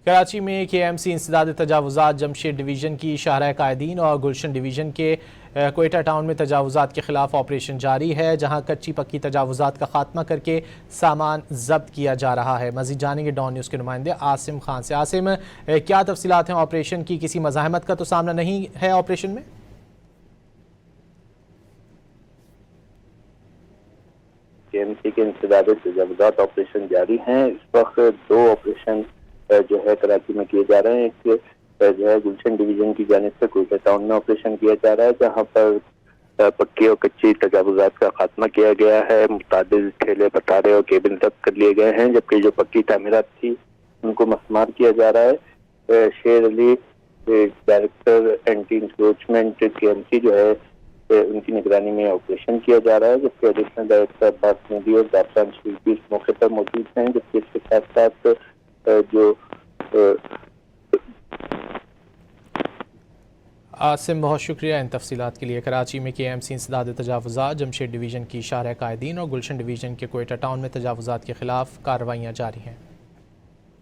کراچی میں کے M C انسداد تجاوزات جمشید ڈویژن کی شاہراہ قائدین اور گلشن ڈویژن کے کوئٹہ ٹاؤن میں تجاوزات کے خلاف آپریشن جاری ہے، جہاں کچی پکی تجاوزات کا خاتمہ کر کے سامان ضبط کیا جا رہا ہے۔ مزید جانیں گے ڈان نیوز کے نمائندے عاصم خان سے۔ عاصم، کیا تفصیلات ہیں آپریشن کی؟ کسی مزاحمت کا تو سامنا نہیں ہے آپریشن میں؟ کے ایم سی کے انسداد تجاوزات آپریشن جاری ہیں۔ اس وقت دو آپریشن جو ہے کراچی میں کیے جا رہے ہیں۔ ایک جو ہے گلشن ڈویژن کی جانب سے کوئٹہ ٹاؤن میں آپریشن کیا جا رہا ہے، جہاں پر پکی اور کچی تجاوزات کا خاتمہ کیا گیا ہے۔ متعدد ٹھیلے، پٹارے اور کیبل ضبط کر لیے گئے ہیں، جبکہ جو پکی تعمیرات تھی ان کو مسمار کیا جا رہا ہے۔ شیر علی ڈائریکٹر اینٹی انکروچمنٹ کے ایم سی جو ہے ان کی نگرانی میں آپریشن کیا جا رہا ہے، جبکہ ایڈیشنل ڈائریکٹر عباس مودی اور داستان شریفی اس موقع پر موجود ہیں، جبکہ اس کے ساتھ ساتھ جو عاصم، بہت شکریہ ان تفصیلات کے لیے۔ کراچی میں کے ایم سی انسداد تجاوزات جمشید ڈویژن کی شاہراہ قائدین اور گلشن ڈویژن کے کوئٹہ ٹاؤن میں تجاوزات کے خلاف کارروائیاں جاری ہیں۔